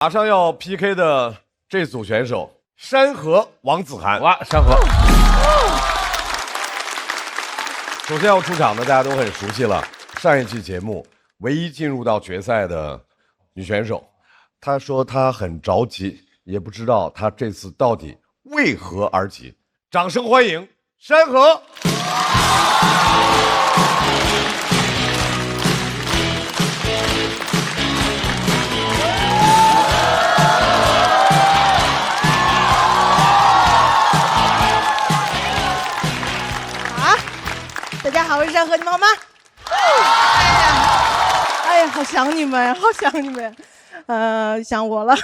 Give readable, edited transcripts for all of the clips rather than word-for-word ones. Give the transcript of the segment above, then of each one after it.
马上要 PK 的这组选手，山河王子涵。哇，山河。首先要出场的，大家都很熟悉了。上一期节目唯一进入到决赛的女选手，她说她很着急，也不知道她这次到底为何而急。掌声欢迎山河。大家好，我是山河，你们好吗？哎呀，好想你们，好想你们，想我了，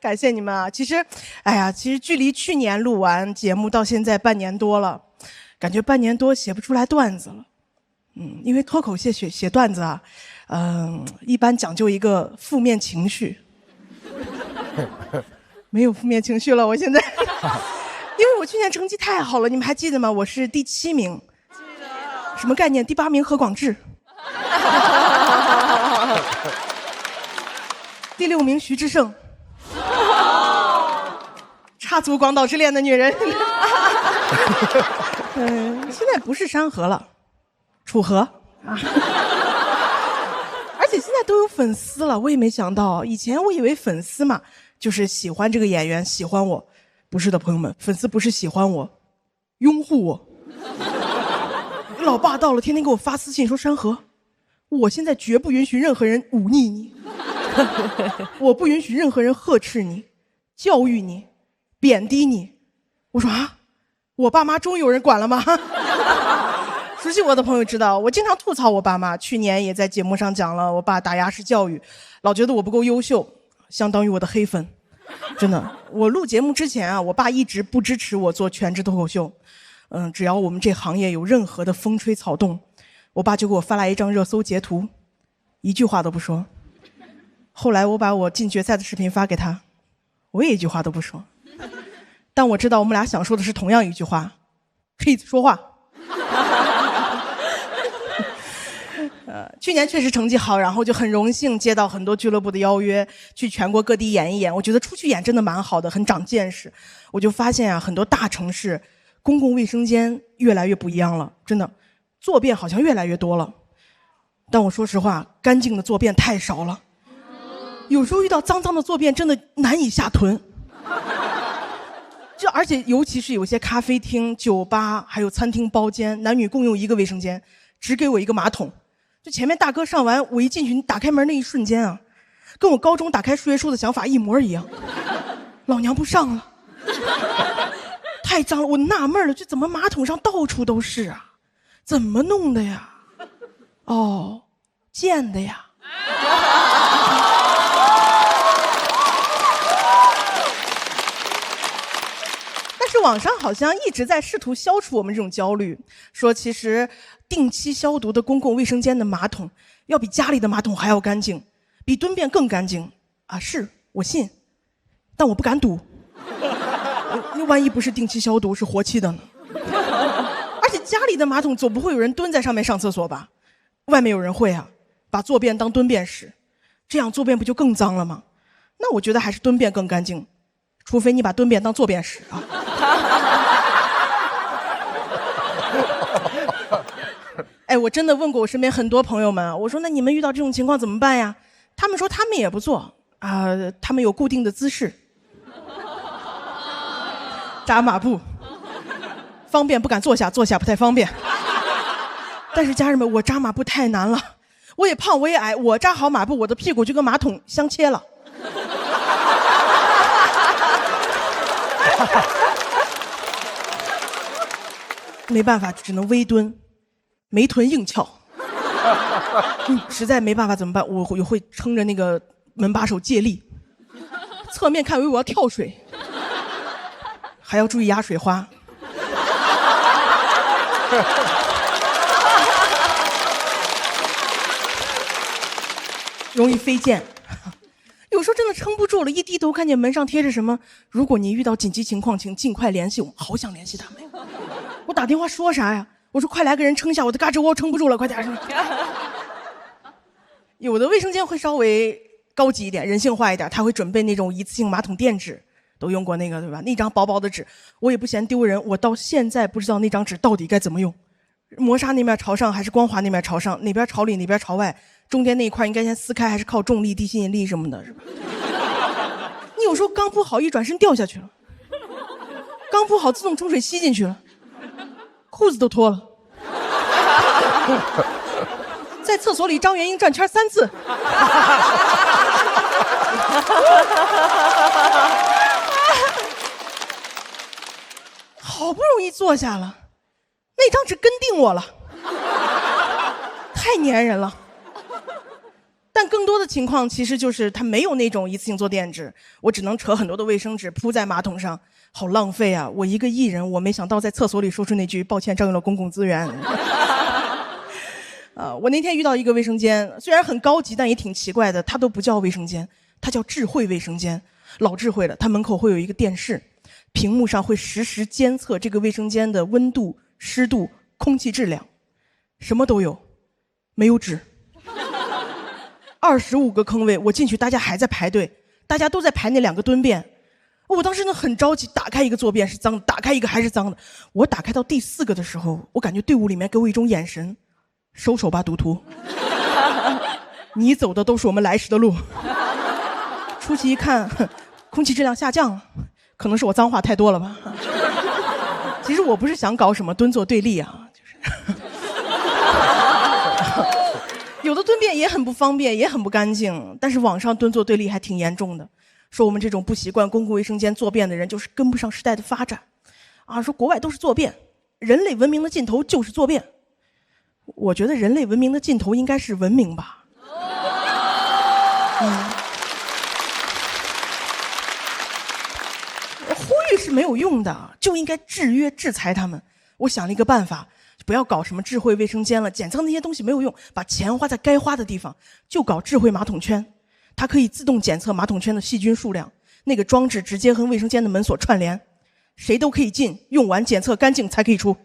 感谢你们啊！其实距离去年录完节目到现在半年多了，感觉半年多写不出来段子了。因为脱口秀写段子啊，一般讲究一个负面情绪，没有负面情绪了，我现在，因为我去年成绩太好了，你们还记得吗？我是第7名。什么概念？第8名何广智，第6名徐志胜，插足广岛之恋的女人。现在不是山河了，楚河啊。而且现在都有粉丝了，我也没想到，以前我以为粉丝嘛，就是喜欢这个演员，喜欢我，不是的，朋友们，粉丝不是喜欢我，拥护我。老霸道了，天天给我发私信说山河，我现在绝不允许任何人忤逆你，我不允许任何人呵斥你、教育你、贬低你。我说啊，我爸妈终于有人管了吗？熟悉我的朋友知道，我经常吐槽我爸妈。去年也在节目上讲了，我爸打压式教育，老觉得我不够优秀，相当于我的黑粉。真的，我录节目之前啊，我爸一直不支持我做全职脱口秀。只要我们这行业有任何的风吹草动，我爸就给我发来一张热搜截图，一句话都不说。后来我把我进决赛的视频发给他，我也一句话都不说。但我知道我们俩想说的是同样一句话，可以说话。去年确实成绩好，然后就很荣幸接到很多俱乐部的邀约，去全国各地演一演。我觉得出去演真的蛮好的，很长见识。我就发现啊，很多大城市公共卫生间越来越不一样了，真的，坐便好像越来越多了。但我说实话，干净的坐便太少了，有时候遇到脏脏的坐便真的难以下吞。而且尤其是有些咖啡厅、酒吧还有餐厅包间，男女共用一个卫生间，只给我一个马桶。就前面大哥上完，我一进去，你打开门那一瞬间啊，跟我高中打开数学书的想法一模一样。老娘不上了。太脏了，我纳闷了，这怎么马桶上到处都是啊？怎么弄的呀？哦，建的呀。但是网上好像一直在试图消除我们这种焦虑，说其实定期消毒的公共卫生间的马桶要比家里的马桶还要干净，比蹲便更干净啊！是我信，但我不敢赌。万一不是定期消毒，是活期的呢？而且家里的马桶总不会有人蹲在上面上厕所吧？外面有人会啊，把坐便当蹲便使，这样坐便不就更脏了吗？那我觉得还是蹲便更干净，除非你把蹲便当坐便使啊。哎，我真的问过我身边很多朋友们，我说那你们遇到这种情况怎么办呀？他们说他们也不做啊，他们有固定的姿势。扎马步，方便不敢坐下，坐下不太方便。但是家人们，我扎马步太难了，我也胖我也矮，我扎好马步，我的屁股就跟马桶相切了。没办法，只能微蹲，没臀硬翘。实在没办法怎么办？我会撑着那个门把手借力，侧面看以为我要跳水。还要注意压水花。容易飞溅。有时候真的撑不住了，一低头看见门上贴着什么，如果你遇到紧急情况请尽快联系我。好想联系他们。我打电话说啥呀？我说快来个人撑一下我的胳肢窝，撑不住了，快点。有的卫生间会稍微高级一点、人性化一点，他会准备那种一次性马桶垫纸，都用过那个对吧？那张薄薄的纸，我也不嫌丢人，我到现在不知道那张纸到底该怎么用，磨砂那面朝上还是光滑那面朝上，哪边朝里哪边朝外，中间那一块应该先撕开还是靠重力、地心引力什么的，是吧？你有时候刚铺好，一转身掉下去了，刚铺好自动冲水吸进去了，裤子都脱了。在厕所里张元英转圈3次。好不容易坐下了，那张纸跟定我了，太粘人了。但更多的情况其实就是它没有那种一次性坐垫纸，我只能扯很多的卫生纸铺在马桶上，好浪费啊！我一个艺人，我没想到在厕所里说出那句抱歉占用了公共资源。我那天遇到一个卫生间，虽然很高级，但也挺奇怪的，它都不叫卫生间，它叫智慧卫生间，老智慧了。它门口会有一个电视，屏幕上会实时监测这个卫生间的温度、湿度、空气质量，什么都有，没有纸。25个坑位，我进去，大家还在排队，大家都在排那2个蹲便。我当时呢很着急，打开一个坐便是脏的，打开一个还是脏的。我打开到第4个的时候，我感觉队伍里面给我一种眼神，收手吧，赌徒，你走的都是我们来时的路。出去一看，空气质量下降了，可能是我脏话太多了吧。其实我不是想搞什么蹲坐对立啊，就是有的蹲便也很不方便，也很不干净，但是网上蹲坐对立还挺严重的，说我们这种不习惯公共卫生间坐便的人就是跟不上时代的发展啊，说国外都是坐便，人类文明的尽头就是坐便。我觉得人类文明的尽头应该是文明吧。呼吁是没有用的，就应该制约制裁他们。我想了一个办法，不要搞什么智慧卫生间了，检测那些东西没有用，把钱花在该花的地方，就搞智慧马桶圈。它可以自动检测马桶圈的细菌数量，那个装置直接和卫生间的门锁串联，谁都可以进，用完检测干净才可以出。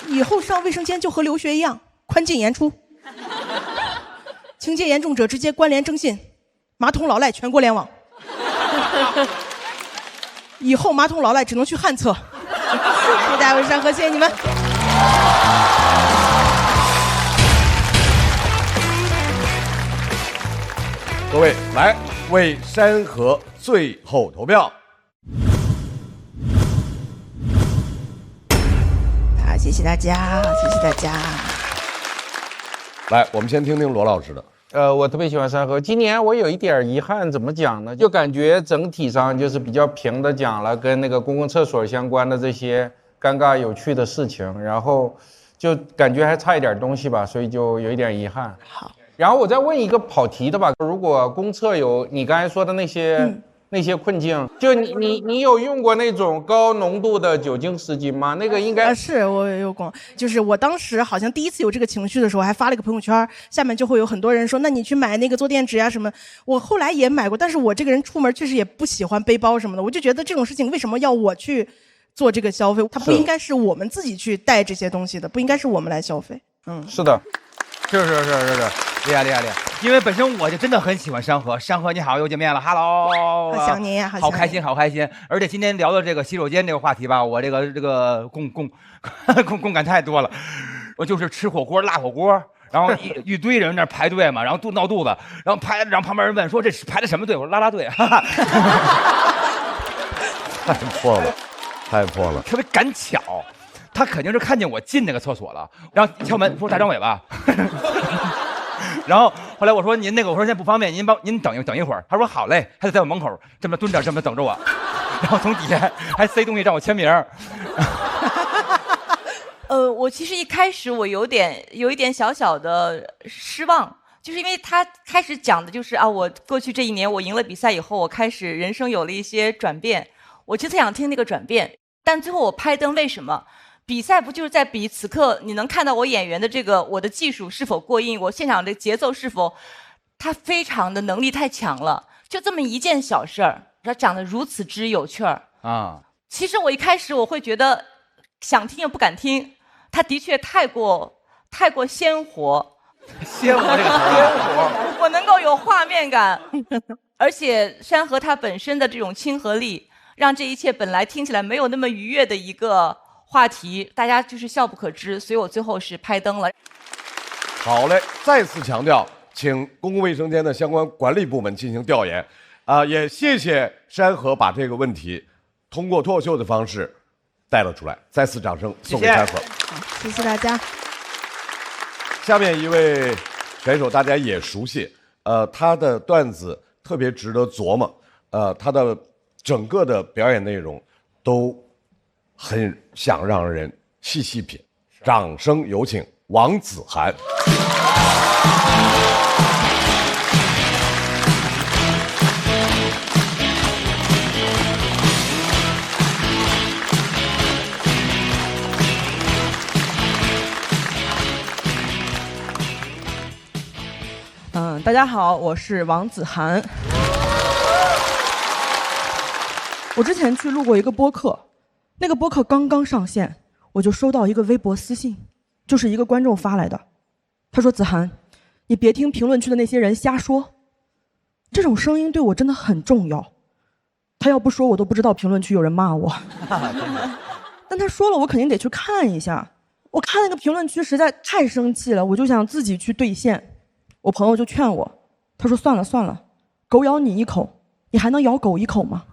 以后上卫生间就和留学一样，宽进严出，情节严重者直接关联征信，马桶老赖全国联网。以后马桶老赖只能去旱厕。谢谢大家，我是山河，谢谢你们。各位来为山河最后投票。好，谢谢大家，谢谢大家。来，我们先听听罗老师的。我特别喜欢山河。今年我有一点遗憾，怎么讲呢？就感觉整体上就是比较平的讲了跟那个公共厕所相关的这些尴尬有趣的事情，然后就感觉还差一点东西吧，所以就有一点遗憾。好，然后我再问一个跑题的吧，如果公厕有你刚才说的那些困境，就你有用过那种高浓度的酒精湿巾吗？那个应该是我有过，就是我当时好像第一次有这个情绪的时候，还发了个朋友圈，下面就会有很多人说，那你去买那个坐垫纸啊什么。我后来也买过，但是我这个人出门确实也不喜欢背包什么的，我就觉得这种事情为什么要我去做这个消费？它不应该是我们自己去带这些东西的，不应该是我们来消费。是的。是，厉害！因为本身我就真的很喜欢山河，山河你好，又见面了 ，Hello， 好想你，好开心，好开心！而且今天聊的这个洗手间这个话题吧，我这个共感太多了。我就是吃火锅、辣火锅，然后一堆人在那排队嘛，然后闹肚子，然后旁边人问说这是排的什么队？我说啦啦队，哈哈。太破了，特别赶巧。他肯定是看见我进那个厕所了，然后敲门说大张伟吧，然后后来我说您那个，我说现在不方便，您等一会儿。他说好嘞，他就在我门口这么蹲着，这么等着我，然后从底下还塞东西让我签名。我其实一开始我有一点小小的失望，就是因为他开始讲的就是啊，我过去这1年我赢了比赛以后，我开始人生有了一些转变，我就特想听那个转变，但最后我拍灯为什么？比赛不就是在比此刻你能看到我演员的这个我的技术是否过硬，我现场的节奏是否，他非常的能力太强了，就这么一件小事儿，他讲得如此之有趣儿啊！其实我一开始我会觉得想听又不敢听，他的确太过太过鲜活，鲜活这个词儿我能够有画面感，而且山河它本身的这种亲和力，让这一切本来听起来没有那么愉悦的一个话题，大家就是笑不可支，所以我最后是拍灯了。好嘞，再次强调，请公共卫生间的相关管理部门进行调研。也谢谢山河把这个问题通过脱口秀的方式带了出来，再次掌声送给山河。谢谢大家。下面一位选手大家也熟悉，他的段子特别值得琢磨，他的整个的表演内容都很想让人细细品。掌声有请王子涵。大家好，我是王子涵。我之前去录过一个播客，那个播客刚刚上线，我就收到一个微博私信，就是一个观众发来的。他说：“子涵，你别听评论区的那些人瞎说，这种声音对我真的很重要。他要不说，我都不知道评论区有人骂我。但他说了，我肯定得去看一下。我看那个评论区实在太生气了，我就想自己去兑现。我朋友就劝我，他说算了算了，狗咬你一口，你还能咬狗一口吗？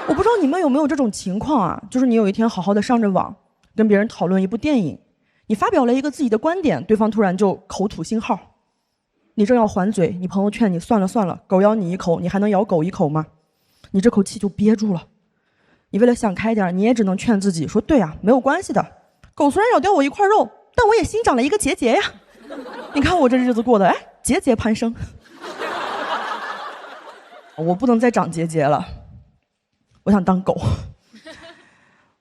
我不知道你们有没有这种情况啊，就是你有一天好好的上着网，跟别人讨论一部电影，你发表了一个自己的观点，对方突然就口吐信号，你正要还嘴，你朋友劝你算了算了，狗咬你一口，你还能咬狗一口吗？你这口气就憋住了。你为了想开点，你也只能劝自己说，对啊，没有关系的，狗虽然咬掉我一块肉，但我也新长了一个结节呀。你看我这日子过得，节节攀升。我不能再长结节了，我想当狗。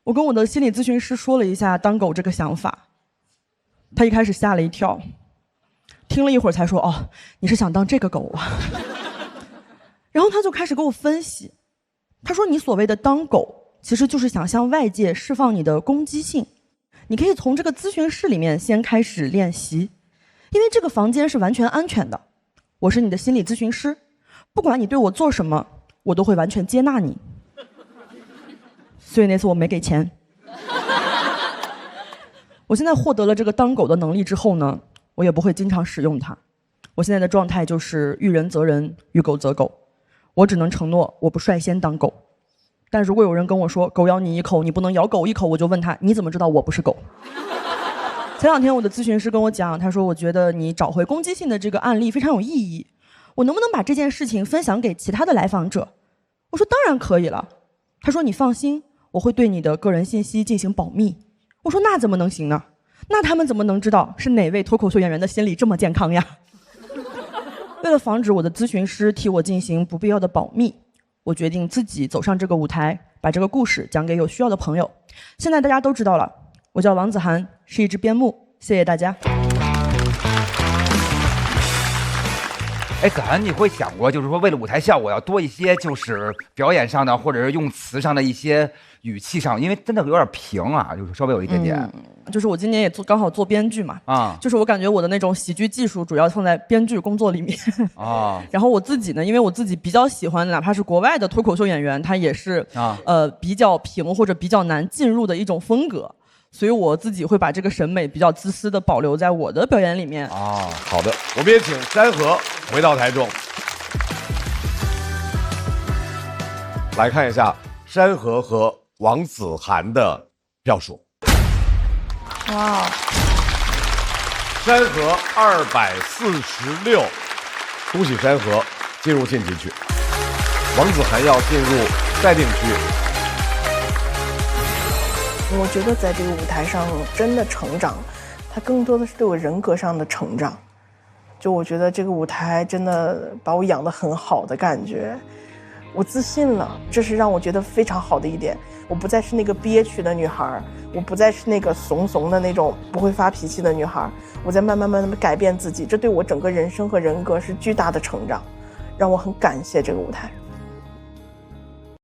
我跟我的心理咨询师说了一下当狗这个想法，他一开始吓了一跳，听了一会儿才说：“哦，你是想当这个狗啊？”然后他就开始给我分析，他说：“你所谓的当狗，其实就是想向外界释放你的攻击性。你可以从这个咨询室里面先开始练习。因为这个房间是完全安全的，我是你的心理咨询师，不管你对我做什么，我都会完全接纳你。所以那次我没给钱。我现在获得了这个当狗的能力之后呢，我也不会经常使用它。我现在的状态就是遇人则人，遇狗则狗。我只能承诺我不率先当狗，但如果有人跟我说狗咬你一口，你不能咬狗一口，我就问他，你怎么知道我不是狗？前两天我的咨询师跟我讲，他说我觉得你找回攻击性的这个案例非常有意义，我能不能把这件事情分享给其他的来访者？我说当然可以了。他说你放心，我会对你的个人信息进行保密。我说那怎么能行呢？那他们怎么能知道是哪位脱口秀演员的心理这么健康呀？为了防止我的咨询师替我进行不必要的保密，我决定自己走上这个舞台，把这个故事讲给有需要的朋友。现在大家都知道了，我叫王子涵，是一只边牧，谢谢大家。子涵，你会想过，就是说为了舞台效果要多一些，就是表演上的或者是用词上的一些语气上，因为真的有点平啊，就是稍微有一点点。就是我今年也刚好做编剧嘛，就是我感觉我的那种喜剧技术主要放在编剧工作里面然后我自己呢，因为我自己比较喜欢，哪怕是国外的脱口秀演员，他也是比较平或者比较难进入的一种风格。所以我自己会把这个审美比较自私的保留在我的表演里面。好的，我们也请山河回到台中，来看一下山河和王子涵的票数。哇，山河246，恭喜山河进入晋级区，王子涵要进入待定区。我觉得在这个舞台上真的成长，它更多的是对我人格上的成长。就我觉得这个舞台真的把我养得很好的感觉，我自信了，这是让我觉得非常好的一点。我不再是那个憋屈的女孩，我不再是那个怂怂的那种不会发脾气的女孩，我在慢慢改变自己，这对我整个人生和人格是巨大的成长，让我很感谢这个舞台。